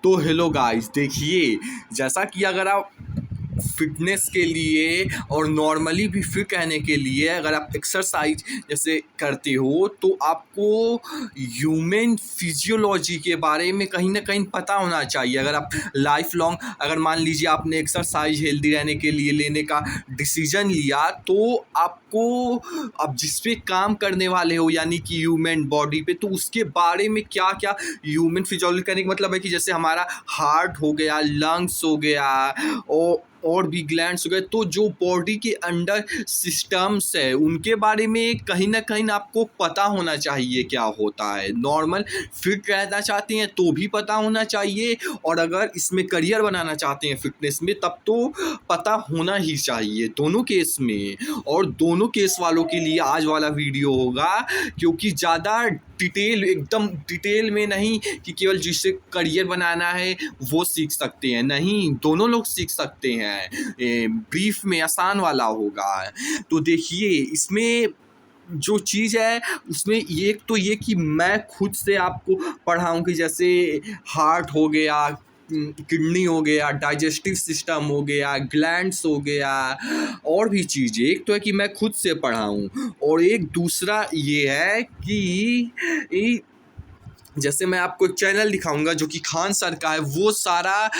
तो hello guys, देखिए जैसा कि अगर आप फिटनेस के लिए और नॉर्मली भी फिट रहने के लिए अगर आप एक्सरसाइज जैसे करते हो तो आपको ह्यूमन फिजियोलॉजी के बारे में कहीं ना कहीं पता होना चाहिए। अगर आप लाइफ लॉन्ग अगर मान लीजिए आपने एक्सरसाइज हेल्दी रहने के लिए लेने का डिसीजन लिया तो आपको अब जिस पे काम करने वाले हो यानी कि ह्यूमन बॉडी पे, तो उसके बारे में क्या क्या ह्यूमन फिजियोलॉजी करने का मतलब है कि जैसे हमारा हार्ट हो गया, लंग्स हो गया और भी ग्लैंड्स हो गए, तो जो बॉडी के अंडर सिस्टम्स है उनके बारे में कहीं ना कहीं आपको पता होना चाहिए क्या होता है। नॉर्मल फिट रहना चाहते हैं तो भी पता होना चाहिए, और अगर इसमें करियर बनाना चाहते हैं फिटनेस में तब तो पता होना ही चाहिए दोनों केस में। और दोनों केस वालों के लिए आज वाला वीडियो होगा, क्योंकि ज़्यादा एकदम डिटेल में नहीं कि केवल जिसे करियर बनाना है वो सीख सकते हैं, नहीं, दोनों लोग सीख सकते हैं। ब्रीफ में आसान वाला होगा। तो देखिए इसमें जो चीज़ है उसमें एक तो ये कि मैं खुद से आपको पढ़ाऊँ कि जैसे हार्ट हो गया, किडनी हो गया, डाइजेस्टिव सिस्टम हो गया, ग्लैंड्स हो गया, और भी चीज़ें। एक तो है कि मैं खुद से पढ़ाऊँ, और एक दूसरा ये है कि जैसे मैं आपको एक चैनल दिखाऊंगा जो कि खान सर का है, वो सारा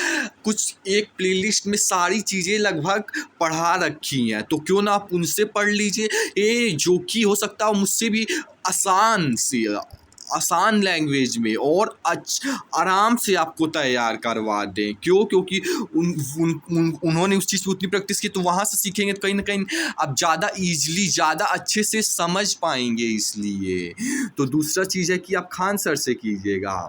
कुछ एक प्लेलिस्ट में सारी चीज़ें लगभग पढ़ा रखी हैं, तो क्यों ना आप उनसे पढ़ लीजिए। ये जो कि हो सकता है मुझसे भी आसान लैंग्वेज में और आराम से आपको तैयार करवा दें। क्यों? क्योंकि उन्होंने उस चीज़ को उतनी प्रैक्टिस की, तो वहाँ से सीखेंगे तो कहीं ना कहीं आप ज़्यादा ईजिली ज़्यादा अच्छे से समझ पाएंगे। इसलिए तो दूसरा चीज़ है कि आप खान सर से कीजिएगा।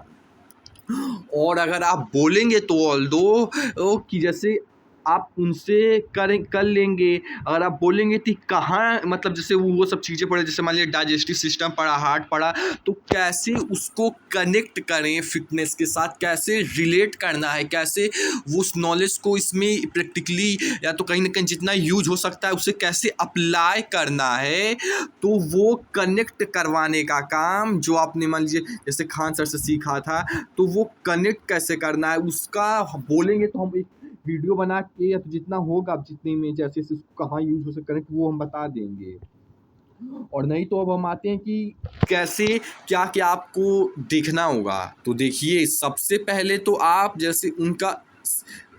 और अगर आप बोलेंगे तो ऑल्दो कि जैसे आप उनसे कर लेंगे, अगर आप बोलेंगे कि कहाँ मतलब जैसे वो सब चीज़ें पढ़े, जैसे मान लीजिए डाइजेस्टिव सिस्टम पढ़ा, हार्ट पढ़ा, तो कैसे उसको कनेक्ट करें फिटनेस के साथ, कैसे रिलेट करना है, कैसे वो उस नॉलेज को इसमें प्रैक्टिकली या तो कहीं ना कहीं जितना यूज हो सकता है उसे कैसे अप्लाई करना है, तो वो कनेक्ट करवाने का काम जो आपने मान लीजिए जैसे खान सर से सीखा था, तो वो कनेक्ट कैसे करना है उसका बोलेंगे तो हम एक वीडियो बना के या तो जितना होगा आप जितने में जैसे उसको कहाँ यूज हो सकता है वो हम बता देंगे। और नहीं तो अब हम आते हैं कि कैसे क्या क्या आपको देखना होगा। तो देखिए सबसे पहले तो आप जैसे उनका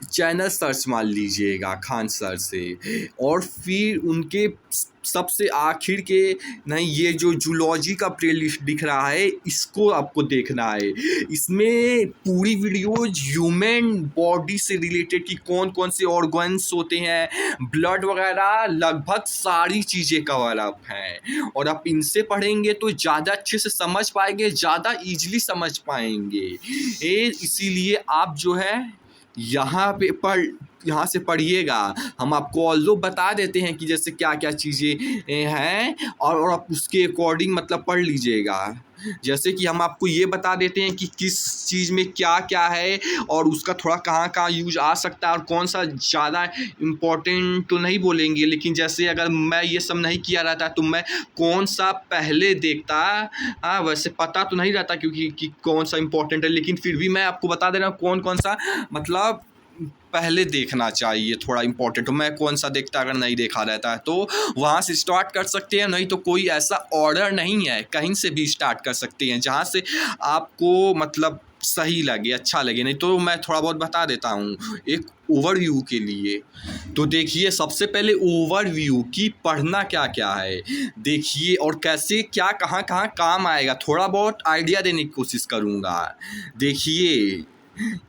चैनल सर्च मार लीजिएगा खान सर से, और फिर उनके सबसे आखिर के नहीं, ये जो जूलॉजी का प्लेलिस्ट दिख रहा है इसको आपको देखना है। इसमें पूरी वीडियो ह्यूमन बॉडी से रिलेटेड कि कौन कौन से ऑर्गन्स होते हैं, ब्लड वगैरह, लगभग सारी चीज़ें कवर अप हैं। और आप इनसे पढ़ेंगे तो ज़्यादा अच्छे से समझ पाएंगे, ज़्यादा ईजिली समझ पाएंगे। इसीलिए आप जो है यहाँ से पढ़िएगा। हम आपको ऑल्दो बता देते हैं कि जैसे क्या क्या चीज़ें हैं, और आप उसके अकॉर्डिंग मतलब पढ़ लीजिएगा। जैसे कि हम आपको ये बता देते हैं कि किस चीज़ में क्या क्या है और उसका थोड़ा कहाँ कहाँ यूज आ सकता है और कौन सा ज़्यादा इम्पोर्टेंट तो नहीं बोलेंगे, लेकिन जैसे अगर मैं ये सब नहीं किया रहता तो मैं कौन सा पहले देखता। हाँ, वैसे पता तो नहीं रहता क्योंकि कि कौन सा इम्पोर्टेंट है, लेकिन फिर भी मैं आपको बता दे रहा हूँ कौन कौन सा मतलब पहले देखना चाहिए, थोड़ा इम्पोर्टेंट हो। मैं कौन सा देखता अगर नहीं देखा रहता है, तो वहाँ से स्टार्ट कर सकते हैं। नहीं तो कोई ऐसा ऑर्डर नहीं है, कहीं से भी स्टार्ट कर सकते हैं जहाँ से आपको मतलब सही लगे, अच्छा लगे। नहीं तो मैं थोड़ा बहुत बता देता हूँ एक ओवरव्यू के लिए। तो देखिए सबसे पहले ओवरव्यू की पढ़ना क्या क्या है देखिए, और कैसे क्या कहाँ कहाँ काम आएगा, थोड़ा बहुत आइडिया देने की कोशिश करूँगा। देखिए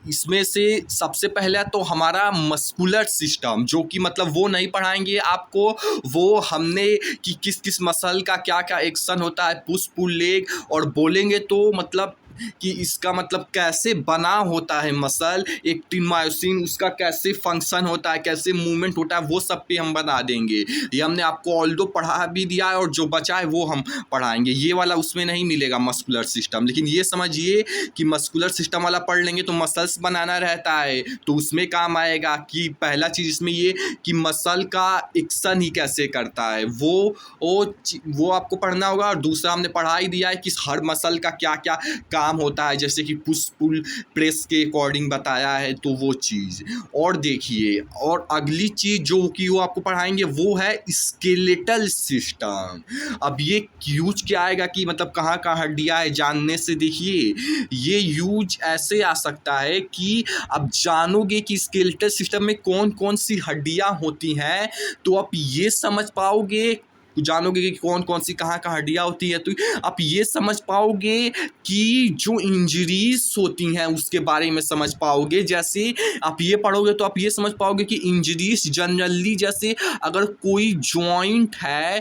इसमें से सबसे पहला तो हमारा मस्कुलर सिस्टम, जो कि मतलब वो नहीं पढ़ाएंगे आपको, वो हमने कि किस किस मसल का क्या क्या एक्शन होता है, पुश पुल लेग, और बोलेंगे तो मतलब कि इसका मतलब कैसे बना होता है मसल, एक्टिन मायोसिन उसका कैसे फंक्शन होता है, कैसे मूवमेंट होता है, वो सब पे हम बता देंगे। ये हमने आपको ऑल्दो पढ़ा भी दिया है और जो बचा है वो हम पढ़ाएंगे। ये वाला उसमें नहीं मिलेगा मस्कुलर सिस्टम, लेकिन ये समझिए कि मस्कुलर सिस्टम वाला पढ़ लेंगे तो मसल्स बनाना रहता है, तो उसमें काम आएगा कि पहला चीज़ इसमें ये कि मसल का एक्शन ही कैसे करता है, वो आपको पढ़ना होगा। और दूसरा हमने पढ़ा ही दिया है कि हर मसल का क्या क्या काम काम होता है, जैसे कि पुश पुल प्रेस के अकॉर्डिंग बताया है, तो वो चीज़। और देखिए, और अगली चीज़ जो कि वो आपको पढ़ाएंगे वो है स्केलेटल सिस्टम। अब ये यूज क्या आएगा कि मतलब कहाँ कहाँ हड्डियाँ है जानने से, देखिए ये यूज ऐसे आ सकता है कि अब जानोगे कि स्केलेटल सिस्टम में कौन कौन सी हड्डियाँ होती हैं, तो आप ये समझ पाओगे, जानोगे कि कौन कौन सी कहाँ कहाँ हड्डियाँ होती है, तो आप ये समझ पाओगे कि जो इंजरीज होती हैं उसके बारे में समझ पाओगे। जैसे आप ये पढ़ोगे तो आप ये समझ पाओगे कि इंजरीज जनरली, जैसे अगर कोई जॉइंट है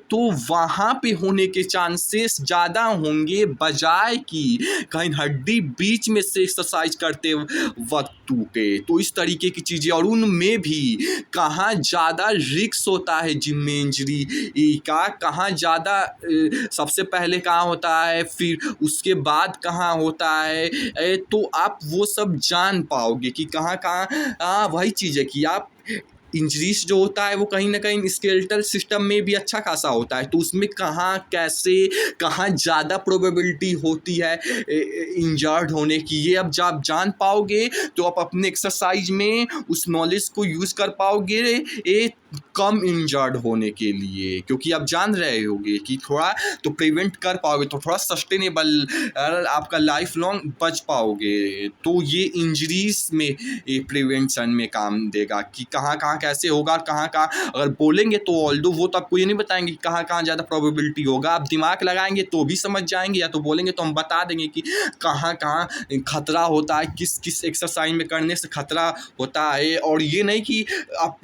तो वहाँ पे होने के चांसेस ज़्यादा होंगे बजाय कि कहीं हड्डी बीच में से एक्सरसाइज करते वक्त टूटे। तो इस तरीके की चीज़ें, और उनमें भी कहाँ ज़्यादा रिस्क होता है जिम में इंजरी का, कहाँ ज़्यादा सबसे पहले कहाँ होता है, फिर उसके बाद कहाँ होता है, तो आप वो सब जान पाओगे कि कहाँ कहाँ। वही चीज़ है कि आप इंजरीज जो होता है वो कहीं ना कहीं स्केलेटल सिस्टम में भी अच्छा खासा होता है, तो उसमें कहाँ कैसे कहाँ ज़्यादा प्रोबेबिलिटी होती है इंजर्ड होने की, ये अब जब आप जान पाओगे तो आप अपने एक्सरसाइज में उस नॉलेज को यूज़ कर पाओगे कम इंजर्ड होने के लिए, क्योंकि आप जान रहे होगे कि थोड़ा तो प्रिवेंट कर पाओगे, तो थोड़ा सस्टेनेबल आपका लाइफ लॉन्ग बच पाओगे। तो ये इंजरीज में प्रिवेंशन में काम देगा कि कहाँ कहाँ कैसे होगा, कहाँ कहाँ अगर बोलेंगे तो ऑल्दो वो तो आपको ये नहीं बताएंगे कि कहाँ कहाँ ज़्यादा प्रोबेबिलिटी होगा, आप दिमाग लगाएंगे तो भी समझ जाएंगे, या तो बोलेंगे तो हम बता देंगे कि कहाँ कहाँ खतरा होता है, किस किस एक्सरसाइज में करने से खतरा होता है। और ये नहीं कि आप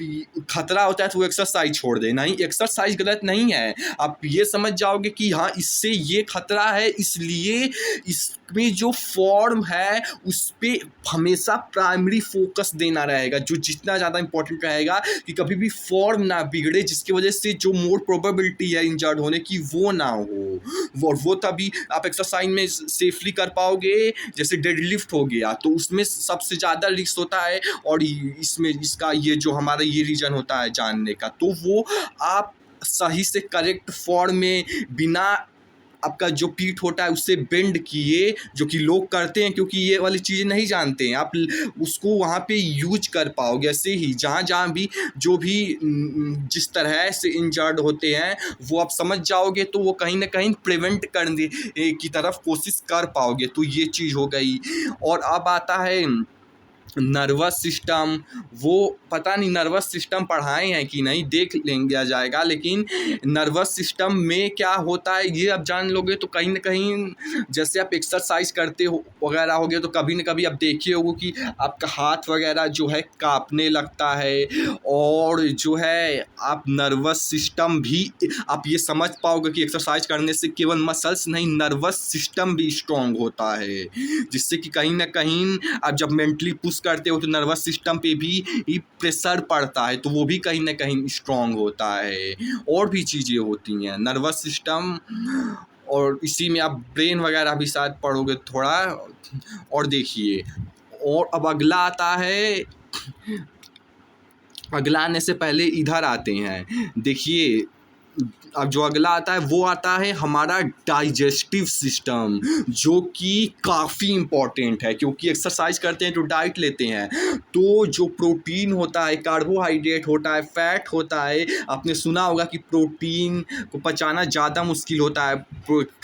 खतरा होता है तो वो एक्सरसाइज छोड़ दे, नहीं, एक्सरसाइज गलत नहीं है, आप ये समझ जाओगे कि हाँ इससे ये खतरा है, इसलिए इसमें जो फॉर्म है उस पर हमेशा प्राइमरी फोकस देना रहेगा, जो जितना ज़्यादा इंपॉर्टेंट रहेगा कि कभी भी फॉर्म ना बिगड़े, जिसकी वजह से जो मोर प्रोबेबिलिटी है इंजर्ड होने की वो ना हो, वो तभी आप एक्सरसाइज में सेफली कर पाओगे। जैसे डेडलिफ्ट हो गया तो उसमें सबसे ज़्यादा रिस्क होता है, और इसमें इसका ये जो हमारा ये रीजन होता है जानने का, तो वो आप सही से करेक्ट फॉर्म में बिना आपका जो पीठ होता है उससे बेंड किए, जो कि लोग करते हैं क्योंकि ये वाली चीज़ें नहीं जानते हैं, आप उसको वहाँ पे यूज कर पाओगे। ऐसे ही जहाँ जहाँ भी जो भी जिस तरह से इंजर्ड होते हैं वो आप समझ जाओगे, तो वो कहीं ना कहीं प्रिवेंट करने की तरफ कोशिश कर पाओगे। तो ये चीज़ हो गई। और अब आता है नर्वस सिस्टम, वो पता नहीं नर्वस सिस्टम पढ़ाए हैं कि नहीं, देख लेंगे जाएगा, लेकिन नर्वस सिस्टम में क्या होता है ये आप जान लोगे तो कहीं ना कहीं जैसे आप एक्सरसाइज करते हो वगैरह हो गया तो कभी ना कभी आप देखे होगे कि आपका हाथ वगैरह जो है कांपने लगता है, और जो है आप नर्वस सिस्टम भी आप ये समझ पाओगे कि एक्सरसाइज करने से केवल मसल्स नहीं, नर्वस सिस्टम भी स्ट्रॉन्ग होता है, जिससे कि कहीं ना कहीं आप जब मेंटली पुश करते हो तो नर्वस सिस्टम पे भी प्रेशर पड़ता है, तो वो भी कहीं ना कहीं स्ट्रॉन्ग होता है। और भी चीज़ें होती हैं नर्वस सिस्टम, और इसी में आप ब्रेन वगैरह भी शायद पढ़ोगे थोड़ा। और देखिए, और अब अगला आता है, अगला आने से पहले इधर आते हैं, देखिए अब जो अगला आता है वो आता है हमारा डाइजेस्टिव सिस्टम, जो कि काफ़ी इम्पॉर्टेंट है, क्योंकि एक्सरसाइज करते हैं तो डाइट लेते हैं, तो जो प्रोटीन होता है, कार्बोहाइड्रेट होता है, फैट होता है, आपने सुना होगा कि प्रोटीन को पचाना ज़्यादा मुश्किल होता है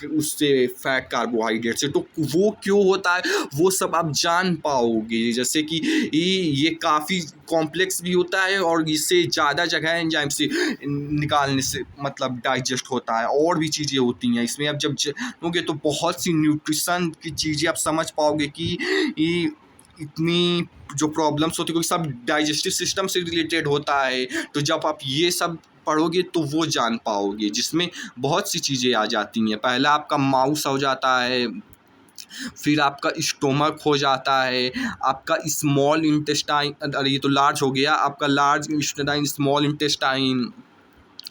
उससे, फैट कार्बोहाइड्रेट से, तो वो क्यों होता है वो सब आप जान पाओगे। जैसे कि ये काफ़ी कॉम्प्लेक्स भी होता है, और इससे ज़्यादा जगह एंजाइम से निकालने से मतलब डाइजेस्ट होता है, और भी चीज़ें होती हैं इसमें। अब जब जानोगे तो बहुत सी न्यूट्रिशन की चीज़ें आप समझ पाओगे कि इतनी जो प्रॉब्लम्स होती है क्योंकि सब डाइजेस्टिव सिस्टम से रिलेटेड होता है, तो जब आप ये सब पढ़ोगे तो वो जान पाओगे, जिसमें बहुत सी चीज़ें आ जाती हैं। पहला आपका माउस हो जाता है, फिर आपका स्टोमक हो जाता है, आपका स्मॉल इंटेस्टाइन, अरे ये तो लार्ज हो गया, आपका लार्ज इंटेस्टाइन, स्मॉल इंटेस्टाइन,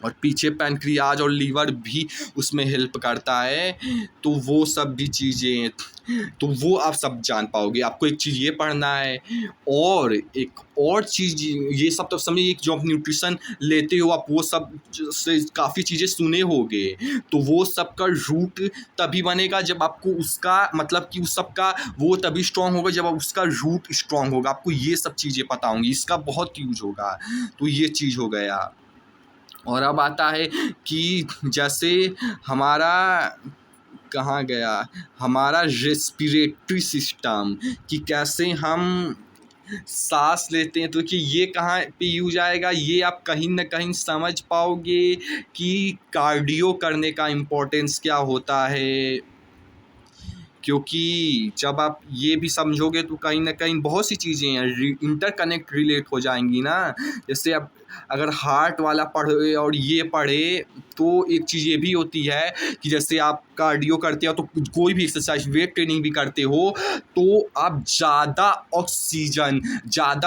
और पीछे पैनक्रियाज और लीवर भी उसमें हेल्प करता है। तो वो सब भी चीज़ें, तो वो आप सब जान पाओगे। आपको एक चीज़ ये पढ़ना है, और एक और चीज़, ये सब तो समझिए जो आप न्यूट्रिशन लेते हो आप वो सब से काफ़ी चीज़ें सुने होगे। तो वो सब का रूट तभी बनेगा जब आपको उसका मतलब कि उस सब का वो तभी स्ट्रांग होगा जब उसका रूट स्ट्रांग होगा। आपको ये सब चीज़ें पता होंगी, इसका बहुत यूज होगा। तो ये चीज़ हो गया। और अब आता है कि जैसे हमारा कहाँ गया, हमारा रेस्पिरेटरी सिस्टम, कि कैसे हम सांस लेते हैं। तो कि ये कहाँ पे यूज आएगा, ये आप कहीं ना कहीं समझ पाओगे कि कार्डियो करने का इम्पोर्टेंस क्या होता है। क्योंकि जब आप ये भी समझोगे तो कहीं ना कहीं बहुत सी चीज़ें हैं इंटरकनेक्ट रिलेट हो जाएंगी ना। जैसे अब अगर हार्ट वाला पढ़े और ये पढ़े तो एक चीज़ ये भी होती है कि जैसे आप कार्डियो करते हो तो कोई भी एक्सरसाइज वेट ट्रेनिंग भी करते हो तो आप ज़्यादा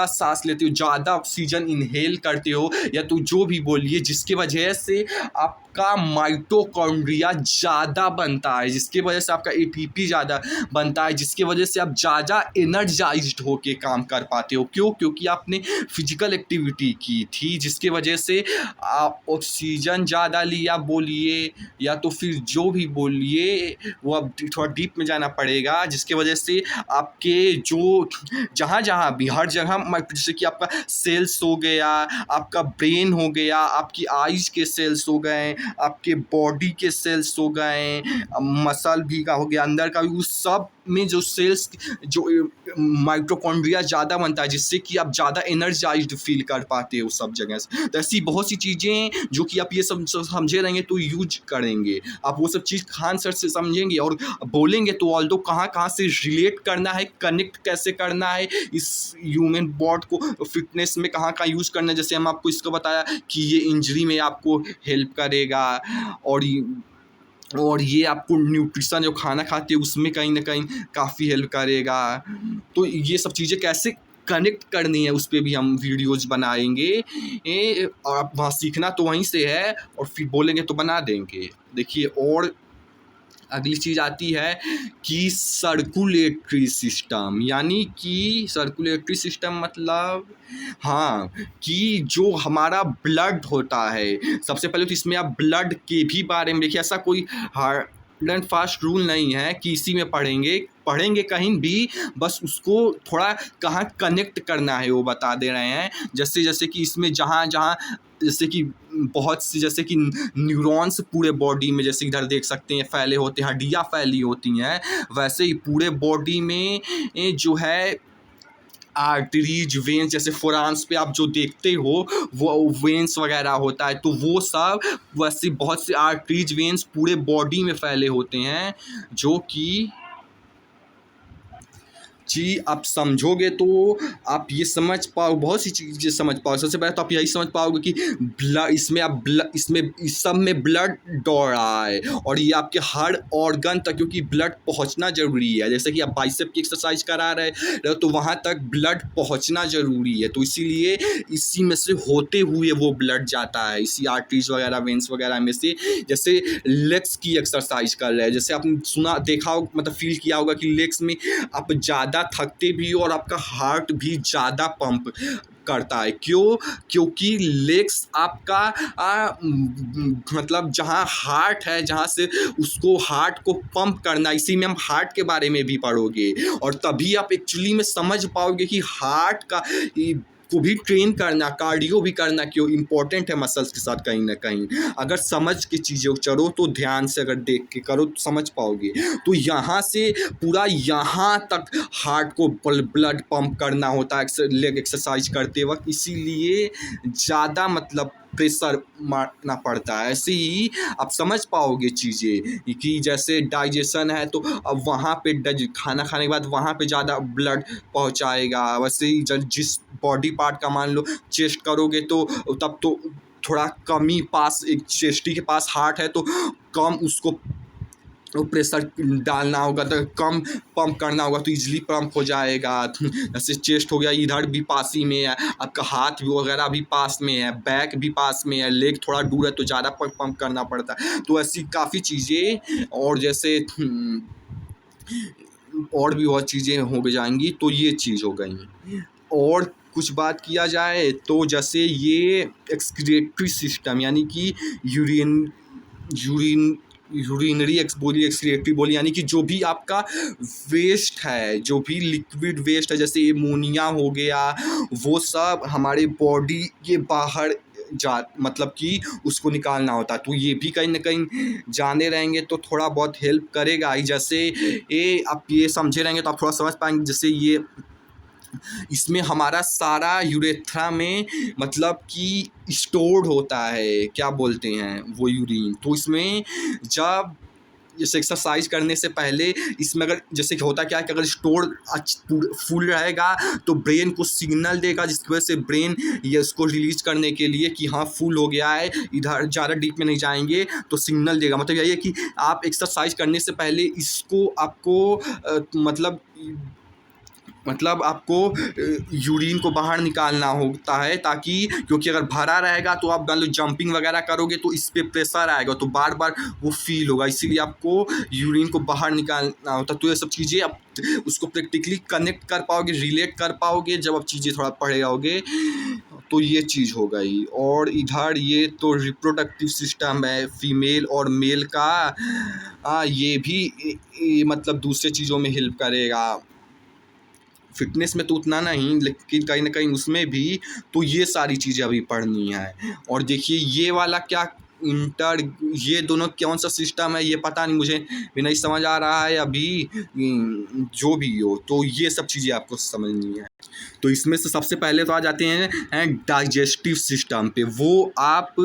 सांस लेते हो, ज़्यादा ऑक्सीजन इनहेल करते हो, या तो जो भी बोलिए, जिसकी वजह से आपका माइटोकॉन्ड्रिया ज़्यादा बनता है, जिसकी वजह से आपका एटीपी ज़्यादा बनता है, जिसकी वजह से आप ज़्यादा एनर्जाइज्ड होके काम कर पाते हो। क्यों? क्योंकि आपने फिजिकल एक्टिविटी की थी, जिसकी वजह से आप ऑक्सीजन ज़्यादा लिया बोलिए, या तो फिर जो भी बोलिए वो अब थोड़ा डीप में जाना पड़ेगा, जिसकी वजह से आपके जो जहाँ भी हर जगह जैसे कि आपका सेल्स हो गया, आपका ब्रेन हो गया, आपकी आइज के सेल्स हो गए, आपके बॉडी के सेल्स हो गए, मसल भी का हो गया, अंदर का भी, उस सब में जो सेल्स जो माइटोकॉन्ड्रिया ज़्यादा बनता है, जिससे कि आप ज़्यादा एनर्जाइज्ड फील कर पाते हो सब जगह से। तो ऐसी बहुत सी चीज़ें जो कि आप ये सब समझे रहेंगे तो यूज करेंगे, आप वो सब चीज़ खान सर से समझेंगे और बोलेंगे तो ऑल्दो कहाँ से रिलेट करना है, कनेक्ट कैसे करना है इस ह्यूमन बॉडी को फिटनेस में, कहाँ यूज़ करना है। जैसे हम आपको इसको बताया कि ये इंजरी में आपको हेल्प करेगा, और ये आपको न्यूट्रिशन जो खाना खाते हैं उसमें कहीं ना कहीं काफ़ी हेल्प करेगा। तो ये सब चीज़ें कैसे कनेक्ट करनी है उस पर भी हम वीडियोज़ बनाएंगे। और आप वहाँ सीखना तो वहीं से है, और फिर बोलेंगे तो बना देंगे। देखिए, और अगली चीज़ आती है कि सर्कुलेटरी सिस्टम, यानी कि सर्कुलेटरी सिस्टम मतलब हाँ, कि जो हमारा ब्लड होता है, सबसे पहले तो इसमें आप ब्लड के भी बारे में देखिए। ऐसा कोई हार्ड एंड फास्ट रूल नहीं है कि इसी में पढ़ेंगे कहीं भी, बस उसको थोड़ा कहाँ कनेक्ट करना है वो बता दे रहे हैं। जैसे कि इसमें जहाँ जैसे कि बहुत सी, जैसे कि न्यूरॉन्स पूरे बॉडी में, जैसे इधर देख सकते हैं फैले होते हैं, हड्डियाँ फैली होती हैं, वैसे ही पूरे बॉडी में जो है आर्टरीज, वेन्स, जैसे फोराम्स पे आप जो देखते हो वो वेन्स वगैरह होता है, तो वो सब वैसे बहुत से आर्टरीज, वेन्स पूरे बॉडी में फैले होते हैं, जो कि जी आप समझोगे तो आप ये समझ पाओ, बहुत सी चीज़ें समझ पाओ। सबसे पहले तो आप यही समझ पाओगे कि इसमें इस सब में ब्लड दौड़ रहा है, और ये आपके हर ऑर्गन तक, क्योंकि ब्लड पहुंचना ज़रूरी है। जैसे कि आप बाइसेप की एक्सरसाइज करा रहे हो तो वहाँ तक ब्लड पहुंचना ज़रूरी है, तो इसीलिए इसी में से होते हुए वो ब्लड जाता है, इसी आर्टरीज वगैरह, वेंस वगैरह में से। जैसे लेग्स की एक्सरसाइज कर रहे हैं, जैसे आपने सुना, देखा हो, मतलब फील किया होगा कि लेग्स में आप ज़्यादा थकते भी हो और आपका हार्ट भी ज़्यादा पंप करता है। क्यों? क्योंकि लेग्स आपका मतलब जहाँ हार्ट है, जहाँ से उसको हार्ट को पंप करना, इसी में हम हार्ट के बारे में भी पढ़ोगे, और तभी आप एक्चुअली में समझ पाओगे कि हार्ट का को भी ट्रेन करना, कार्डियो भी करना क्यों इम्पोर्टेंट है मसल्स के साथ कहीं ना कहीं। अगर समझ के चीज़ें चलो तो ध्यान से अगर देख के करो तो समझ पाओगे। तो यहाँ से पूरा यहाँ तक हार्ट को ब्लड पंप करना होता है लेग एक्सरसाइज करते वक्त, इसीलिए ज़्यादा मतलब प्रेशर मारना पड़ता है। ऐसे ही आप समझ पाओगे चीज़ें कि जैसे डाइजेशन है तो अब वहाँ पे खाना खाने के बाद वहाँ पे ज़्यादा ब्लड पहुँचाएगा। वैसे ही जिस बॉडी पार्ट का मान लो चेस्ट करोगे तो तब तो थोड़ा कम ही पास, एक चेस्टी के पास हार्ट है तो कम उसको वो प्रेशर डालना होगा तो कम पंप करना होगा तो इजीली पंप हो जाएगा। जैसे चेस्ट हो गया, इधर भी पास ही में है, आपका हाथ भी वगैरह भी पास में है, बैक भी पास में है, लेग थोड़ा दूर है तो ज़्यादा पंप करना पड़ता है। तो ऐसी काफ़ी चीज़ें, और जैसे और भी बहुत चीज़ें हो जाएंगी। तो ये चीज़ हो गई। और कुछ बात किया जाए तो जैसे ये एक्सक्रीटरी सिस्टम, यानी कि यूरिन यूरिन यूरिनरी एक्सक्रीटरी बोलिए, यानी कि जो भी आपका वेस्ट है, जो भी लिक्विड वेस्ट है, जैसे एमोनिया हो गया, वो सब हमारे बॉडी के बाहर जा, मतलब कि उसको निकालना होता है। तो ये भी कहीं ना कहीं जाने रहेंगे तो थोड़ा बहुत हेल्प करेगा ही। जैसे ये आप ये समझे रहेंगे तो आप थोड़ा समझ पाएंगे। जैसे ये इसमें हमारा सारा यूरेथ्रा में मतलब कि स्टोर्ड होता है, क्या बोलते हैं वो, यूरिन। तो इसमें जब जैसे एक्सरसाइज करने से पहले इसमें अगर जैसे होता क्या है कि अगर स्टोर फुल रहेगा तो ब्रेन को सिग्नल देगा, जिसकी वजह से ब्रेन ये उसको रिलीज करने के लिए कि हाँ फुल हो गया है, इधर ज़्यादा डीप में नहीं जाएंगे, तो सिग्नल देगा। मतलब यही है कि आप एक्सरसाइज करने से पहले इसको आपको मतलब आपको यूरिन को बाहर निकालना होता है, ताकि क्योंकि अगर भरा रहेगा तो आप मान लो जंपिंग वगैरह करोगे तो इस पर प्रेशर आएगा तो बार बार वो फील होगा, इसीलिए आपको यूरिन को बाहर निकालना होता है। तो ये सब चीज़ें आप उसको प्रैक्टिकली कनेक्ट कर पाओगे, रिलेट कर पाओगे जब आप चीज़ें थोड़ा पढ़े आओगे। तो ये चीज़ हो गई। और इधर ये तो रिप्रोडक्टिव सिस्टम है फीमेल और मेल का, ये भी मतलब दूसरे चीज़ों में हेल्प करेगा। फिटनेस में तो उतना नहीं, लेकिन कहीं ना कहीं उसमें भी। तो ये सारी चीज़ें अभी पढ़नी है। और देखिए ये वाला क्या ये दोनों कौन सा सिस्टम है ये पता नहीं, मुझे भी नहीं समझ आ रहा है अभी। जो भी हो, तो ये सब चीज़ें आपको समझनी है। तो इसमें से सबसे पहले तो आ जाते हैं डाइजेस्टिव सिस्टम पे। वो आप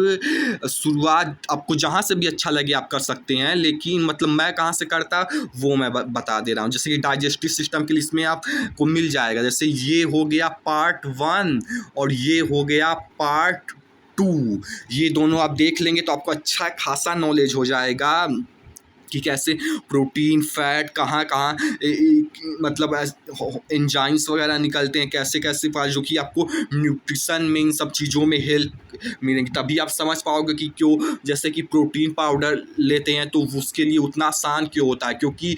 शुरुआत आपको जहाँ से भी अच्छा लगे आप कर सकते हैं, लेकिन मतलब मैं कहाँ से करता वो मैं बता दे रहा हूँ। जैसे कि डाइजेस्टिव सिस्टम के लिए इसमें आपको मिल जाएगा, जैसे ये हो गया पार्ट 1 और ये हो गया पार्ट 2। ये दोनों आप देख लेंगे तो आपको अच्छा खासा नॉलेज हो जाएगा कि कैसे प्रोटीन फैट कहाँ कहाँ मतलब एंजाइम्स वगैरह निकलते हैं, कैसे कैसे जो कि आपको न्यूट्रिशन में इन सब चीज़ों में हेल्प मिलेंगी। तभी आप समझ पाओगे कि क्यों जैसे कि प्रोटीन पाउडर लेते हैं तो उसके लिए उतना आसान क्यों होता है, क्योंकि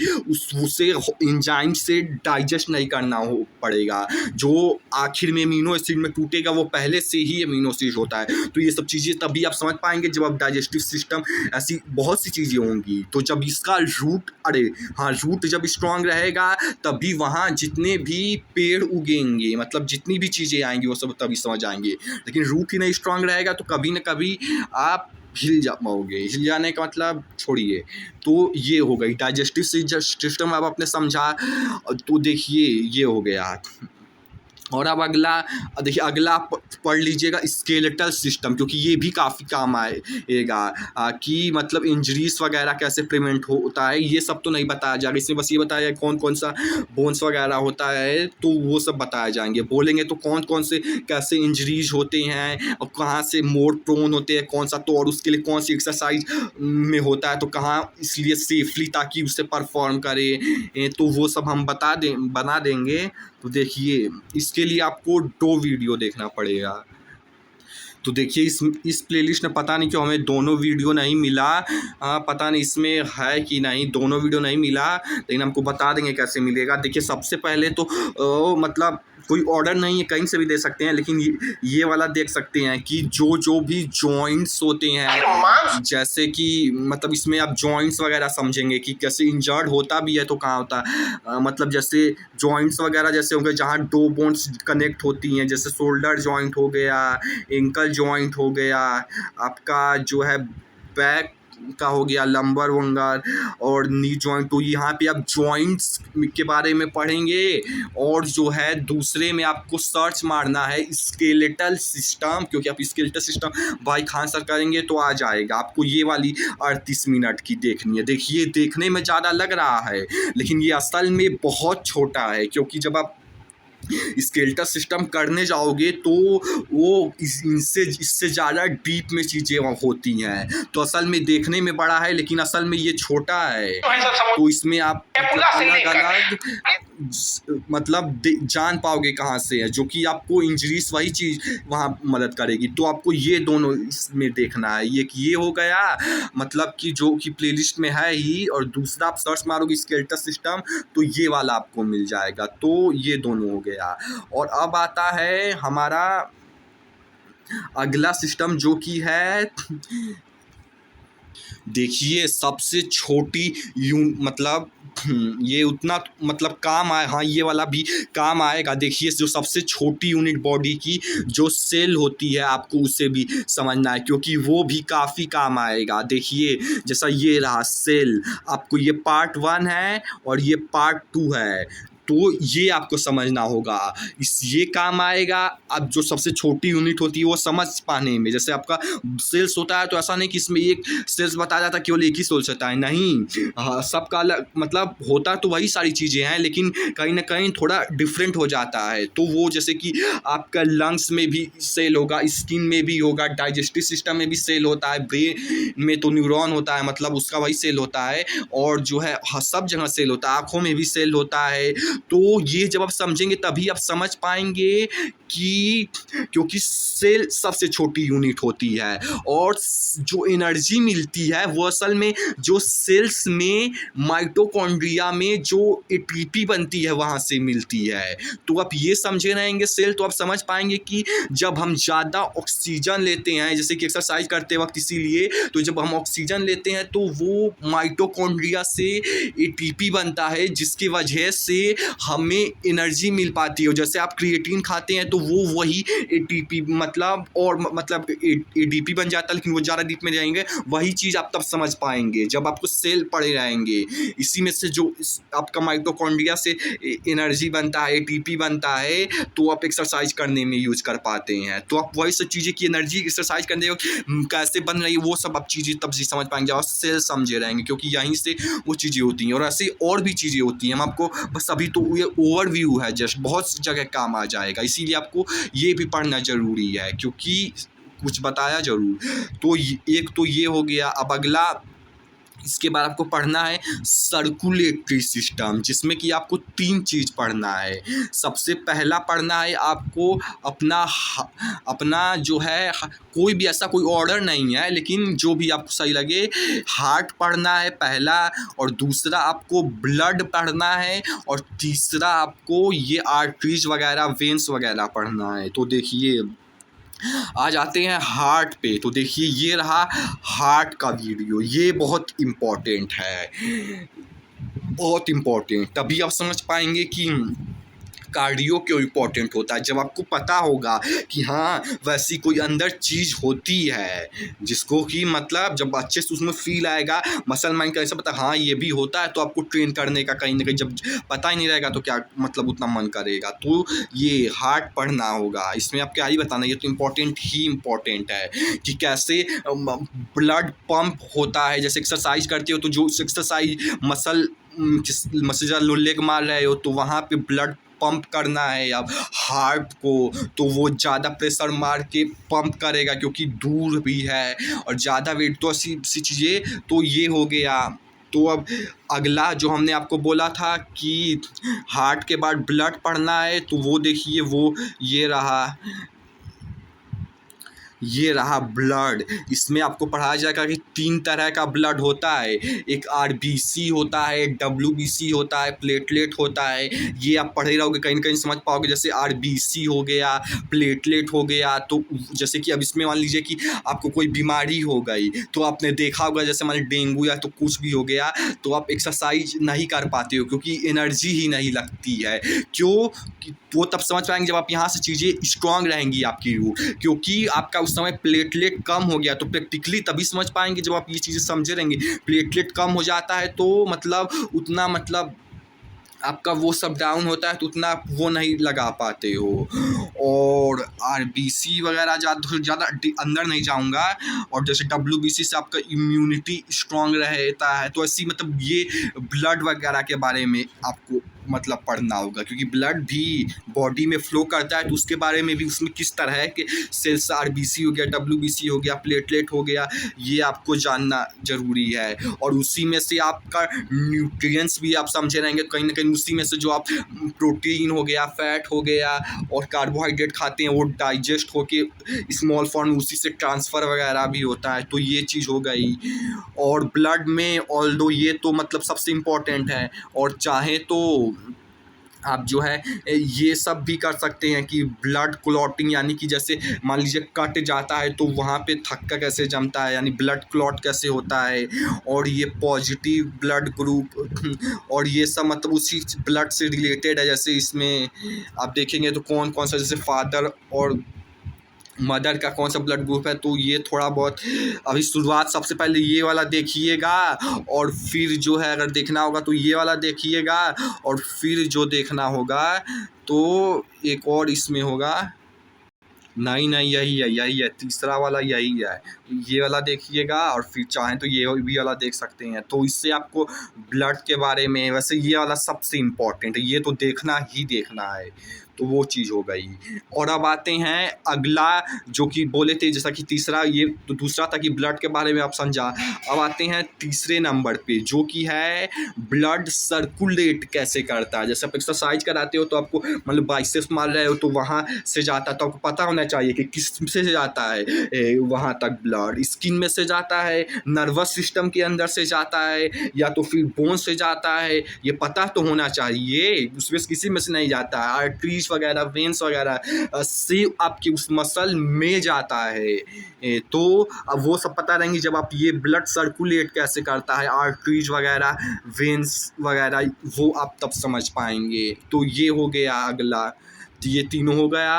उसे एंजाइम से डाइजेस्ट नहीं करना हो पड़ेगा। जो आखिर में अमीनो एसिड में टूटेगा वो पहले से ही अमीनो एसिड होता है। तो ये सब चीज़ें तभी आप समझ पाएंगे जब आप डाइजेस्टिव सिस्टम, ऐसी बहुत सी चीज़ें होंगी। तो जब इसका रूट जब स्ट्रांग रहेगा तभी वहाँ जितने भी पेड़ उगेंगे, मतलब जितनी भी चीज़ें आएंगी वो सब तभी समझ आएंगे। लेकिन रूट ही नहीं स्ट्रांग रहेगा तो कभी न कभी आप हिल जाओगे। हिल जाने का मतलब छोड़िए। तो ये हो गई डाइजेस्टिव सिस्टम, अब आपने समझा। तो देखिए ये हो गया। और अब अगला देखिए, अगला पढ़ लीजिएगा स्केलेटल सिस्टम, क्योंकि ये भी काफ़ी काम आएगा कि मतलब इंजरीज वगैरह कैसे प्रिवेंट होता है। ये सब तो नहीं बताया जाएगा इसमें, बस ये बताया जाए कौन कौन सा बोन्स वगैरह होता है, तो वो सब बताए जाएंगे। बोलेंगे तो कौन कौन से कैसे इंजरीज होते हैं और कहाँ से मोर प्रोन होते हैं कौन सा, तो और उसके लिए कौन सी एक्सरसाइज में होता है, तो कहाँ इसलिए सेफली ताकि उसे परफॉर्म करे, तो वो सब हम बना देंगे। तो देखिए इसके लिए आपको 2 वीडियो देखना पड़ेगा। तो देखिए इस प्लेलिस्ट में पता नहीं क्यों हमें दोनों वीडियो नहीं मिला, पता नहीं इसमें है कि नहीं, दोनों वीडियो नहीं मिला, लेकिन हमको बता देंगे कैसे मिलेगा। देखिए सबसे पहले तो मतलब कोई ऑर्डर नहीं है, कहीं से भी दे सकते हैं, लेकिन ये वाला देख सकते हैं कि जो भी जॉइंट्स होते हैं, जैसे कि मतलब इसमें आप जॉइंट्स वगैरह समझेंगे कि कैसे इंजर्ड होता भी है तो कहाँ होता है। मतलब जैसे जॉइंट्स वगैरह जैसे हो गए जहाँ 2 बोन्स कनेक्ट होती हैं, जैसे शोल्डर जॉइंट हो गया, एंकल जॉइंट हो गया, आपका जो है बैक का हो गया, लंबर वंगर और नी जॉइंट। तो यहाँ पे आप जॉइंट्स के बारे में पढ़ेंगे। और जो है दूसरे में आपको सर्च मारना है स्केलेटल सिस्टम, क्योंकि आप स्केलेटल सिस्टम भाई खान सर करेंगे तो आ जाएगा। आपको ये वाली 38 मिनट की देखनी है। देखिए देखने में ज़्यादा लग रहा है, लेकिन ये असल में बहुत छोटा है, क्योंकि जब आप स्केलेटल सिस्टम करने जाओगे तो वो इनसे इससे ज़्यादा डीप में चीज़ें होती हैं। तो असल में देखने में बड़ा है लेकिन असल में ये छोटा है। तो इसमें आप अलग अलग मतलब जान पाओगे कहाँ से है, जो कि आपको इंजरीज वही चीज़ वहाँ मदद करेगी। तो आपको ये दोनों इसमें देखना है। ये हो गया मतलब कि जो कि प्लेलिस्ट में है ही, और दूसरा आप सर्च मारोगे स्केलेटल सिस्टम तो ये वाला आपको मिल जाएगा। तो ये दोनों हो गया। और अब आता है हमारा अगला सिस्टम जो कि है, देखिए सबसे छोटी मतलब ये उतना मतलब काम आए, हाँ ये वाला भी काम आएगा। देखिए जो सबसे छोटी यूनिट बॉडी की जो सेल होती है आपको उसे भी समझना है, क्योंकि वो भी काफ़ी काम आएगा। देखिए जैसा ये रहा सेल, आपको ये पार्ट 1 है और ये पार्ट 2 है, तो ये आपको समझना होगा। ये काम आएगा। अब जो सबसे छोटी यूनिट होती है वो समझ पाने में, जैसे आपका सेल्स होता है तो ऐसा नहीं कि इसमें एक सेल्स बताया जाता है केवल एक ही सेल्स होता है, नहीं। हाँ, सबका अलग मतलब होता तो वही सारी चीज़ें हैं लेकिन कहीं ना कहीं थोड़ा डिफरेंट हो जाता है। तो वो जैसे कि आपका लंग्स में भी सेल होगा, स्किन में भी होगा, डाइजेस्टिव सिस्टम में भी सेल होता है, ब्रेन में तो न्यूरॉन होता है मतलब उसका वही सेल होता है, और जो है सब जगह सेल होता है, आँखों में भी सेल होता है। तो ये जब आप समझेंगे तभी आप समझ पाएंगे कि क्योंकि सेल सबसे छोटी यूनिट होती है, और जो एनर्जी मिलती है वो असल में जो सेल्स में माइटोकॉन्ड्रिया में जो एटीपी बनती है वहाँ से मिलती है। तो आप ये समझे रहेंगे सेल तो आप समझ पाएंगे कि जब हम ज़्यादा ऑक्सीजन लेते हैं, जैसे कि एक्सरसाइज करते वक्त, इसीलिए तो जब हम ऑक्सीजन लेते हैं तो वो माइटोकॉन्ड्रिया से एटीपी बनता है जिसकी वजह से हमें एनर्जी मिल पाती है। जैसे आप क्रिएटिन खाते हैं तो वो वही एटीपी मतलब और मतलब एडीपी बन जाता है, लेकिन वो ज़्यादा डीप में जाएंगे वही चीज़ आप तब समझ पाएंगे जब आपको सेल पड़े रहेंगे। इसी में से जो आपका माइटोकॉन्ड्रिया से एनर्जी बनता है, एटीपी बनता है, तो आप एक्सरसाइज करने में यूज कर पाते हैं। तो आप वही सब चीज़ें की एनर्जी एक्सरसाइज करने कैसे बन रही है वो सब आप चीज़ें तब से समझ पाएंगे और सेल समझे रहेंगे, क्योंकि यहीं से वो चीज़ें होती हैं। और ऐसे और भी चीज़ें होती हैं, हम आपको बस अभी तो ये ओवरव्यू है, जस्ट बहुत जगह काम आ जाएगा, इसीलिए आपको ये भी पढ़ना ज़रूरी है क्योंकि कुछ बताया ज़रूर। तो एक तो ये हो गया। अब अगला इसके बाद आपको पढ़ना है सर्कुलेटरी सिस्टम, जिसमें कि आपको 3 चीज़ पढ़ना है। सबसे पहला पढ़ना है आपको अपना जो है कोई भी ऐसा कोई ऑर्डर नहीं है लेकिन जो भी आपको सही लगे, हार्ट पढ़ना है पहला, और दूसरा आपको ब्लड पढ़ना है, और तीसरा आपको ये आर्टरीज वगैरह वेंस वगैरह पढ़ना है। तो देखिए आ जाते हैं हार्ट पे। तो देखिए ये रहा हार्ट का वीडियो, ये बहुत इम्पोर्टेंट है, बहुत इम्पोर्टेंट। तभी आप समझ पाएंगे कि कार्डियो क्यों इम्पोर्टेंट होता है, जब आपको पता होगा कि हाँ वैसी कोई अंदर चीज़ होती है जिसको कि मतलब जब अच्छे से उसमें फील आएगा, मसल माइंड का ऐसा पता हाँ ये भी होता है, तो आपको ट्रेन करने का कहीं ना कहीं जब पता ही नहीं रहेगा तो क्या मतलब उतना मन करेगा। तो ये हार्ट पढ़ना होगा, इसमें आप क्या ही बताना, ये तो इम्पोर्टेंट ही इम्पोर्टेंट है कि कैसे ब्लड पंप होता है। जैसे एक्सरसाइज करते हो तो जो एक्सरसाइज मसल लेग मार रहे हो तो वहाँ पे ब्लड पंप करना है अब हार्ट को, तो वो ज़्यादा प्रेशर मार के पंप करेगा क्योंकि दूर भी है और ज़्यादा वेट, तो ऐसी चीज़ें। तो ये हो गया। तो अब अगला जो हमने आपको बोला था कि हार्ट के बाद ब्लड पढ़ना है, तो वो देखिए वो ये रहा ब्लड। इसमें आपको पढ़ाया जाएगा कि 3 तरह का ब्लड होता है, एक आरबीसी होता है, डब्ल्यूबीसी होता है, प्लेटलेट होता है। ये आप पढ़े रहोगे कहीं ना कहीं समझ पाओगे। जैसे आरबीसी हो गया, प्लेटलेट हो गया, तो जैसे कि अब इसमें मान लीजिए कि आपको कोई बीमारी हो गई, तो आपने देखा होगा जैसे मान डेंगू या तो कुछ भी हो गया, तो आप एक्सरसाइज नहीं कर पाते हो क्योंकि एनर्जी ही नहीं लगती है। क्यों? वो तब समझ पाएंगे जब आप यहाँ से चीज़ें स्ट्रांग रहेंगी आपकी रूह, क्योंकि आपका उस समय प्लेटलेट कम हो गया। तो प्रैक्टिकली तभी समझ पाएंगे जब आप ये चीज़ें समझे रहेंगे। प्लेटलेट कम हो जाता है तो मतलब उतना मतलब आपका वो सब डाउन होता है तो उतना वो नहीं लगा पाते हो। और आरबीसी वगैरह ज़्यादा अंदर नहीं जाऊंगा। और जैसे डब्ल्यूबीसी से आपका इम्यूनिटी स्ट्रांग रहता है, तो ऐसी मतलब ये ब्लड वगैरह के बारे में आपको मतलब पढ़ना होगा, क्योंकि ब्लड भी बॉडी में फ़्लो करता है, तो उसके बारे में भी उसमें किस तरह के सेल्स, आरबीसी हो गया, डब्ल्यूबीसी हो गया, प्लेटलेट हो गया, ये आपको जानना ज़रूरी है। और उसी में से आपका न्यूट्रिएंट्स भी आप समझे रहेंगे कहीं ना कहीं, उसी में से जो आप प्रोटीन हो गया, फैट हो गया और कार्बोहाइड्रेट खाते हैं वो डाइजेस्ट होके स्मॉल फॉर्म उसी से ट्रांसफ़र वगैरह भी होता है, तो ये चीज़ हो गई। और ब्लड में ऑल्दो ये तो मतलब सबसे इम्पॉर्टेंट है, और चाहे तो आप जो है ये सब भी कर सकते हैं कि ब्लड क्लॉटिंग, यानी कि जैसे मान लीजिए कट जाता है तो वहाँ पे थक्का कैसे जमता है, यानी ब्लड क्लॉट कैसे होता है, और ये पॉजिटिव ब्लड ग्रुप और ये सब मतलब उसी ब्लड से रिलेटेड है। जैसे इसमें आप देखेंगे तो कौन कौन सा, जैसे फादर और मदर का कौन सा ब्लड ग्रुप है, तो ये थोड़ा बहुत अभी शुरुआत सबसे पहले ये वाला देखिएगा, और फिर जो है अगर देखना होगा तो ये वाला देखिएगा, और फिर जो देखना होगा तो एक और इसमें होगा, नहीं नहीं यही है तीसरा वाला, यही है, ये वाला देखिएगा, और फिर चाहें तो ये भी वाला देख सकते हैं। तो इससे आपको ब्लड के बारे में, वैसे ये वाला सबसे इम्पॉर्टेंट है, ये तो देखना ही देखना है, तो वो चीज़ हो गई। और अब आते हैं अगला, जो कि बोले थे जैसा कि तीसरा, ये तो दूसरा था कि ब्लड के बारे में आप समझा। अब आते हैं तीसरे नंबर पे, जो कि है ब्लड सर्कुलेट कैसे करता है। जैसे आप एक्सरसाइज कराते हो तो आपको मतलब बाइसेप्स मार रहे हो तो वहाँ से जाता है, तो आपको पता होना चाहिए कि किस से जाता है वहाँ तक ब्लड, स्किन में से जाता है, नर्वस सिस्टम के अंदर से जाता है, या तो फिर बोन से जाता है, ये पता तो होना चाहिए, उसमें से किसी में से नहीं जाता है। आर्टरीज वगैरह, वेंस वगैरह से आपकी उस मसल में जाता है, तो अब वो सब पता रहेंगी जब आप ये ब्लड सर्कुलेट कैसे करता है, आर्टरीज वगैरह, वेंस वगैरह, वो आप तब समझ पाएंगे। तो ये हो गया अगला, तो ये तीनों हो गया।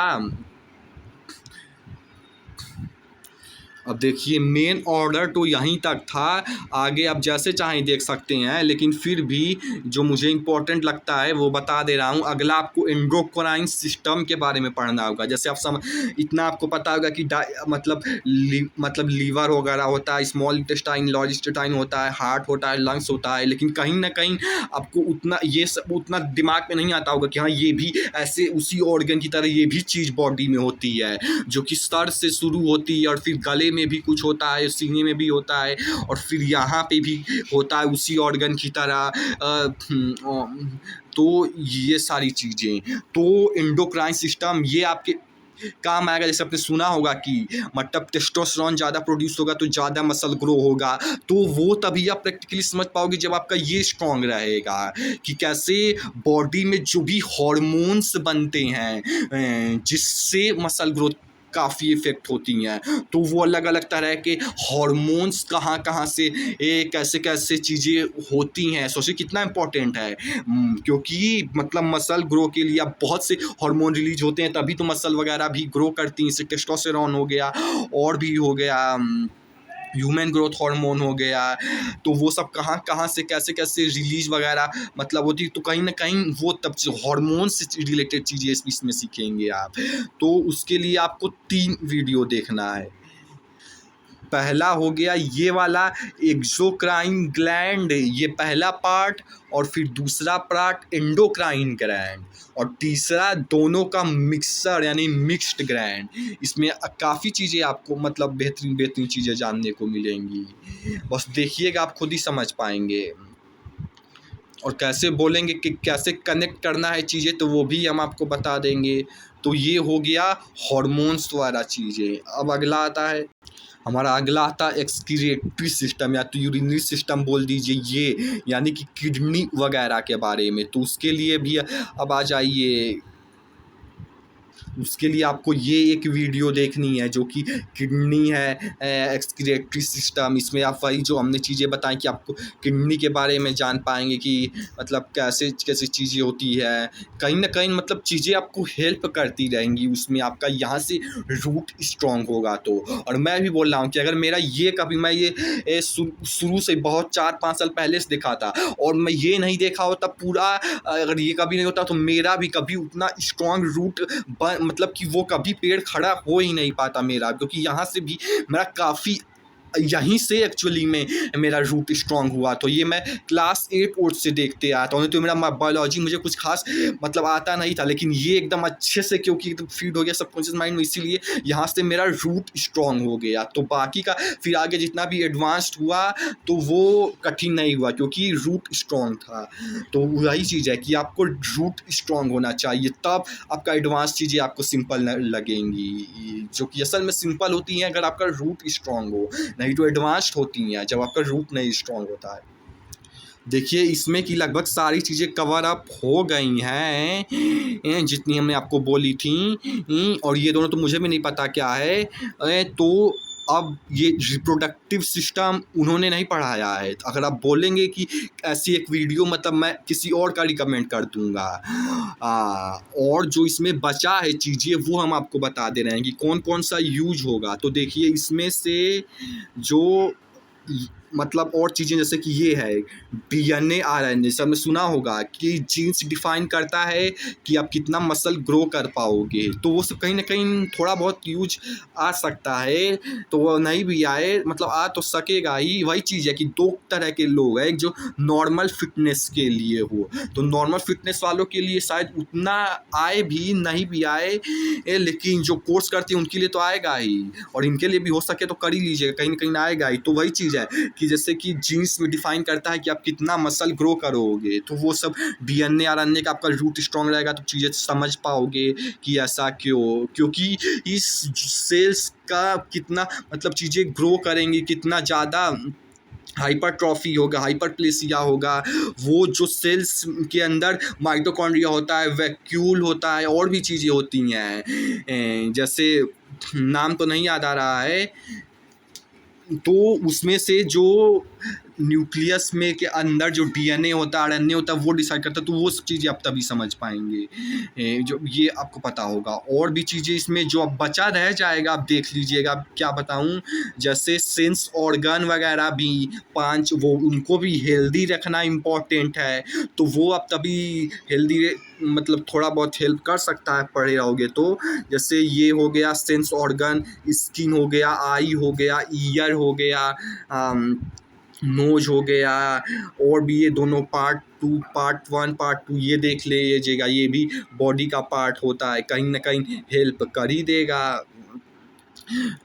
अब देखिए मेन ऑर्डर तो यहीं तक था, आगे आप जैसे चाहें देख सकते हैं, लेकिन फिर भी जो मुझे इम्पोर्टेंट लगता है वो बता दे रहा हूँ। अगला आपको एंडोक्राइन सिस्टम के बारे में पढ़ना होगा। जैसे आप इतना आपको पता होगा कि मतलब लीवर वगैरह होता है, स्मॉल इंटेस्टाइन, लार्ज इंटेस्टाइन होता है, हार्ट होता है, लंग्स होता है, लेकिन कहीं ना कहीं आपको उतना ये सब उतना दिमाग में नहीं आता होगा कि हाँ ये भी ऐसे उसी ऑर्गन की तरह ये भी चीज़ बॉडी में होती है, जो कि सर से शुरू होती है और फिर गले में भी कुछ होता है, सीने में भी होता है, और फिर यहाँ पे भी होता है उसी ऑर्गन की तरह। तो ये सारी चीज़ें, तो एंडोक्राइन सिस्टम ये आपके काम आएगा। जैसे आपने सुना होगा कि मतलब टेस्टोस्टेरोन ज़्यादा प्रोड्यूस होगा तो ज़्यादा मसल ग्रो होगा, तो वो तभी आप प्रैक्टिकली समझ पाओगे जब आपका ये स्ट्रॉन्ग रहेगा कि कैसे बॉडी में जो भी हार्मोन्स बनते हैं जिससे मसल ग्रोथ काफ़ी इफ़ेक्ट होती हैं, तो वो अलग अलग तरह के हार्मोन्स कहाँ कहाँ से कैसे कैसे चीज़ें होती हैं। सोचिए कितना इम्पोर्टेंट है, क्योंकि मतलब मसल ग्रो के लिए अब बहुत से हार्मोन रिलीज होते हैं, तभी तो मसल वगैरह भी ग्रो करती हैं। जैसे टेस्टोस्टेरोन हो गया, और भी हो गया ह्यूमन ग्रोथ हार्मोन हो गया, तो वो सब कहाँ कहाँ से कैसे कैसे रिलीज वगैरह मतलब होती, तो कहीं ना कहीं वो तब हार्मोन से रिलेटेड चीज़ें इसमें सीखेंगे आप। तो उसके लिए आपको 3 वीडियो देखना है। पहला हो गया ये वाला एक्सोक्राइन ग्लैंड, ये पहला पार्ट, और फिर दूसरा पार्ट एंडोक्राइन ग्लैंड, और तीसरा दोनों का मिक्सर यानी मिक्स्ड ग्लैंड। इसमें काफ़ी चीज़ें आपको मतलब बेहतरीन बेहतरीन चीज़ें जानने को मिलेंगी, बस देखिएगा आप खुद ही समझ पाएंगे। और कैसे बोलेंगे कि कैसे कनेक्ट करना है चीज़ें, तो वो भी हम आपको बता देंगे। तो ये हो गया हार्मोन्स वाला चीज़ें। अब अगला आता है, हमारा अगला आता है एक्सक्रीटरी सिस्टम, या तो यूरिनरी सिस्टम बोल दीजिए ये, यानी कि किडनी वगैरह के बारे में। तो उसके लिए भी अब आ जाइए, उसके लिए आपको ये एक वीडियो देखनी है जो कि किडनी है, एक्सक्रीटरी सिस्टम। इसमें आप वही जो हमने चीज़ें बताई कि आपको किडनी के बारे में जान पाएंगे कि मतलब कैसे कैसे चीज़ें होती है, कहीं ना कहीं मतलब चीज़ें आपको हेल्प करती रहेंगी उसमें, आपका यहाँ से रूट स्ट्रॉन्ग होगा। तो और मैं भी बोल रहा हूँ कि अगर मेरा ये कभी मैं ये शुरू से बहुत 4-5 साल पहले से देखा था, और मैं ये नहीं देखा होता पूरा, अगर ये कभी नहीं होता तो मेरा भी कभी उतना स्ट्रॉन्ग रूट मतलब कि वो कभी पेड़ खड़ा हो ही नहीं पाता मेरा, क्योंकि यहाँ से भी मेरा काफ़ी यहीं से एक्चुअली में मेरा रूट स्ट्रांग हुआ। तो ये मैं क्लास 8 ओट से देखते आता हूँ। तो मेरा बायोलॉजी मुझे कुछ खास मतलब आता नहीं था, लेकिन ये एकदम अच्छे से क्योंकि एकदम फीड हो गया सबकॉन्शियस माइंड में, इसीलिए यहाँ से मेरा रूट स्ट्रांग हो गया। तो बाकी का फिर आगे जितना भी एडवांस्ड हुआ तो वो कठिन नहीं हुआ क्योंकि रूट स्ट्रांग था। तो वही चीज़ है कि आपको रूट स्ट्रांग होना चाहिए, तब आपका एडवांस चीज़ें आपको सिंपल लगेंगी, जो कि असल में सिंपल होती हैं अगर आपका रूट स्ट्रांग हो, नहीं तो एडवांस्ड होती हैं जब आपका रूट नहीं स्ट्रांग होता है। देखिए इसमें कि लगभग सारी चीज़ें कवर अप हो गई हैं जितनी हमने आपको बोली थी, और ये दोनों तो मुझे भी नहीं पता क्या है। तो अब ये रिप्रोडक्टिव सिस्टम उन्होंने नहीं पढ़ाया है। अगर आप बोलेंगे कि ऐसी एक वीडियो मतलब मैं किसी और का रिकमेंड कर दूंगा। और जो इसमें बचा है चीज़ें वो हम आपको बता दे रहे हैं कि कौन कौन सा यूज होगा। तो देखिए इसमें से जो मतलब और चीज़ें जैसे कि ये है DNA RNA, सबने सुना होगा कि जीन्स डिफाइन करता है कि आप कितना मसल ग्रो कर पाओगे। तो वो सब कहीं ना कहीं थोड़ा बहुत यूज आ सकता है, तो वो नहीं भी आए मतलब आ तो सकेगा ही। वही चीज़ है कि दो तरह के लोग हैं, एक जो नॉर्मल फिटनेस के लिए हो, तो नॉर्मल फिटनेस वालों के लिए शायद उतना आए भी नहीं भी आए, लेकिन जो कोर्स करते हैं उनके लिए तो आएगा ही, और इनके लिए भी हो सके तो कर ही लीजिएगा, कहीं ना कहीं आएगा ही। तो वही चीज़ है कि जैसे कि जीन्स में डिफाइन करता है कि आप कितना मसल ग्रो करोगे, तो वो सब DNA RNA का आपका रूट स्ट्रांग रहेगा तो चीज़ें समझ पाओगे कि ऐसा क्यों, क्योंकि इस सेल्स का कितना मतलब चीज़ें ग्रो करेंगी, कितना ज़्यादा हाइपरट्रॉफी होगा, हाइपरप्लेसिया होगा, वो जो सेल्स के अंदर माइटोकॉन्ड्रिया होता है, वैक्यूल होता है, और भी चीज़ें होती हैं जैसे नाम तो नहीं याद आ रहा है। तो उसमें से जो न्यूक्लियस में के अंदर जो DNA होता है, RNA होता है, वो डिसाइड करता है। तो वो सब चीज़ें आप तभी समझ पाएंगे जो ये आपको पता होगा। और भी चीज़ें इसमें जो अब बचा रह जाएगा आप देख लीजिएगा। क्या बताऊं, जैसे सेंस ऑर्गन वगैरह भी 5 वो उनको भी हेल्दी रखना इम्पॉर्टेंट है। तो वो आप तभी हेल्दी मतलब थोड़ा बहुत हेल्प कर सकता है पढ़े रहोगे तो। जैसे ये हो गया सेंस ऑर्गन, स्किन हो गया, आई हो गया, ईयर हो गया, नोज हो गया, और भी ये दोनों पार्ट 1 पार्ट 2 ये देख लीजिएगा। ये भी बॉडी का पार्ट होता है, कहीं ना कहीं हेल्प कर ही देगा।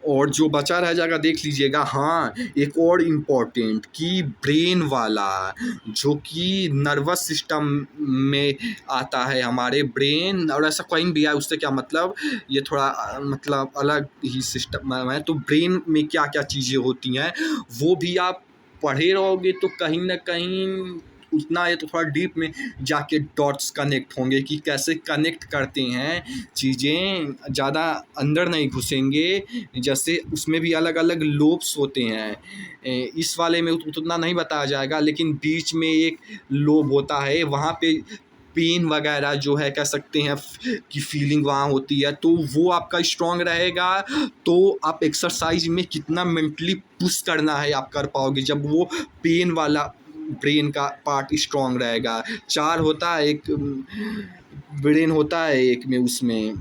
और जो बचा रह जाएगा देख लीजिएगा। हाँ, एक और इम्पॉर्टेंट कि ब्रेन वाला, जो कि नर्वस सिस्टम में आता है, हमारे ब्रेन, और ऐसा कहीं भी है उससे क्या मतलब, ये थोड़ा मतलब अलग ही सिस्टम है। तो ब्रेन में क्या क्या चीज़ें होती हैं वो भी आप पढ़े रहोगे तो कहीं ना कहीं उतना ये तो थोड़ा डीप में जाके डॉट्स कनेक्ट होंगे कि कैसे कनेक्ट करते हैं चीज़ें, ज़्यादा अंदर नहीं घुसेंगे। जैसे उसमें भी अलग अलग लोब्स होते हैं, इस वाले में उतना नहीं बताया जाएगा, लेकिन बीच में एक लोब होता है, वहाँ पे पेन वगैरह जो है कह सकते हैं कि फीलिंग वहाँ होती है। तो वो आपका स्ट्रांग रहेगा तो आप एक्सरसाइज में कितना मेंटली पुश करना है आप कर पाओगे जब वो पेन वाला ब्रेन का पार्ट स्ट्रांग रहेगा। 4 होता है, एक ब्रेन होता है, एक में उसमें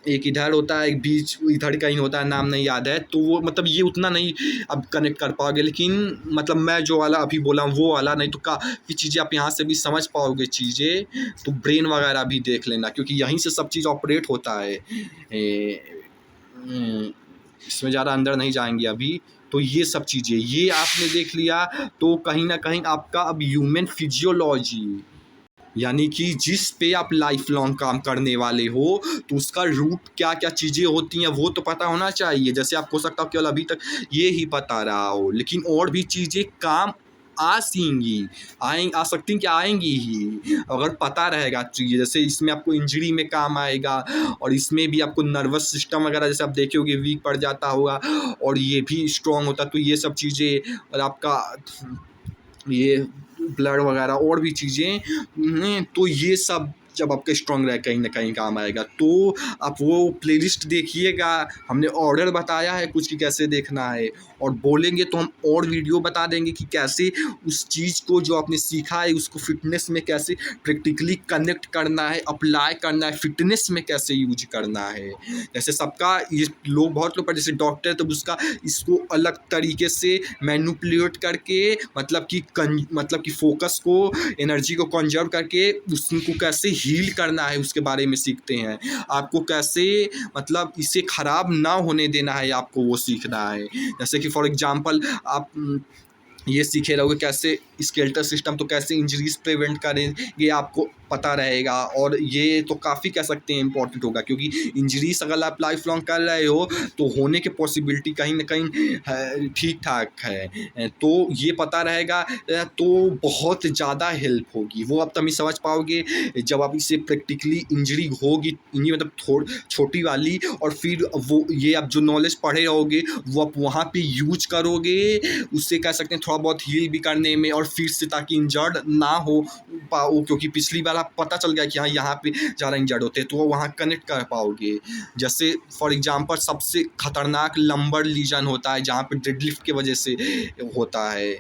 एक इधर होता है, एक बीच इधर कहीं होता है, नाम नहीं याद है। तो वो मतलब ये उतना नहीं अब कनेक्ट कर पाओगे, लेकिन मतलब मैं जो वाला अभी बोला हूँ वो वाला, नहीं तो काफ़ी चीज़ें आप यहाँ से भी समझ पाओगे चीज़ें। तो ब्रेन वगैरह भी देख लेना क्योंकि यहीं से सब चीज़ ऑपरेट होता है। इसमें ज़्यादा अंदर नहीं जाएंगे अभी। तो ये सब चीज़ें ये आपने देख लिया तो कहीं ना कहीं आपका अब ह्यूमन फिजियोलॉजी, यानी कि जिस पे आप लाइफ लॉन्ग काम करने वाले हो, तो उसका रूट क्या क्या चीज़ें होती हैं वो तो पता होना चाहिए। जैसे आप हो सकता हो केवल अभी तक ये ही पता रहा हो, लेकिन और भी चीज़ें काम आ सकती हैं, क्या आएंगी ही अगर पता रहेगा चीज़ें। जैसे इसमें आपको इंजरी में काम आएगा, और इसमें भी आपको नर्वस सिस्टम वगैरह जैसे आप देखे होगे वीक पड़ जाता होगा, और ये भी स्ट्रॉन्ग होता। तो ये सब चीज़ें, और आपका ये ब्लड वगैरह और भी चीज़ें, तो ये सब जब आपका स्ट्रांग रहे कहीं ना कहीं काम आएगा। तो आप वो प्लेलिस्ट देखिएगा, हमने ऑर्डर बताया है कुछ कि कैसे देखना है, और बोलेंगे तो हम और वीडियो बता देंगे कि कैसे उस चीज़ को जो आपने सीखा है उसको फिटनेस में कैसे प्रैक्टिकली कनेक्ट करना है, अप्लाई करना है, फिटनेस में कैसे यूज करना है। जैसे सबका ये लोग बहुत लोग, जैसे डॉक्टर तो उसका इसको अलग तरीके से मैनिपुलेट करके मतलब कि फोकस को, एनर्जी को कंजर्व करके उसको कैसे हील करना है उसके बारे में सीखते हैं। आपको कैसे मतलब इसे ख़राब ना होने देना है, आपको वो सीखना है। जैसे कि फॉर एग्जांपल आप ये सीखे रहोगे कैसे स्केलेटल सिस्टम, तो कैसे इंजरीज प्रिवेंट करेंगे आपको पता रहेगा, और ये तो काफ़ी कह सकते हैं इंपॉर्टेंट होगा, क्योंकि इंजरीज अगर आप लाइफ लॉन्ग कर रहे हो तो होने की पॉसिबिलिटी कहीं ना कहीं ठीक ठाक है। तो ये पता रहेगा तो बहुत ज़्यादा हेल्प होगी। वो आप तभी समझ पाओगे जब आप इसे प्रैक्टिकली इंजरी होगी, मतलब छोटी वाली, और फिर वो ये आप जो नॉलेज पढ़े रहोगे वो आप वहाँ पे यूज करोगे, उससे कह सकते हैं थोड़ा बहुत हील भी करने में, और फिर से ताकि इंजर्ड ना हो पाओ, क्योंकि पिछली बार आप पता चल गया कि हाँ यहाँ पे ज़्यादा इंजर्ड होते हैं, तो वो वहाँ कनेक्ट कर पाओगे। जैसे फॉर एग्जांपल सबसे खतरनाक लंबर लीजन होता है जहाँ पे डेडलिफ्ट की वजह से होता है,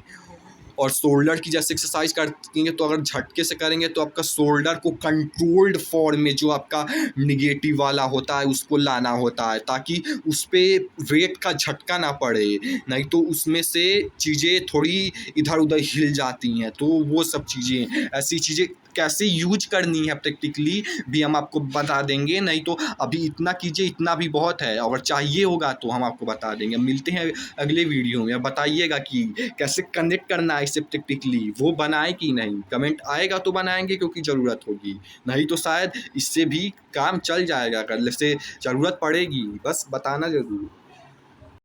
और शोल्डर की जैसे एक्सरसाइज करेंगे तो अगर झटके से करेंगे तो आपका शोल्डर को कंट्रोल्ड फॉर्म में, जो आपका निगेटिव वाला होता है उसको लाना होता है, ताकि उस पर वेट का झटका ना पड़े, नहीं तो उसमें से चीज़ें थोड़ी इधर उधर हिल जाती हैं। तो वो सब चीज़ें, ऐसी चीज़ें कैसे यूज करनी है प्रैक्टिकली भी हम आपको बता देंगे। नहीं तो अभी इतना कीजिए, इतना भी बहुत है, अगर चाहिए होगा तो हम आपको बता देंगे। मिलते हैं अगले वीडियो में। बताइएगा कि कैसे कनेक्ट करना है इसे प्रैक्टिकली, वो बनाए कि नहीं। कमेंट आएगा तो बनाएंगे क्योंकि ज़रूरत होगी, नहीं तो शायद इससे भी काम चल जाएगा, अगर से ज़रूरत पड़ेगी, बस बताना ज़रूर।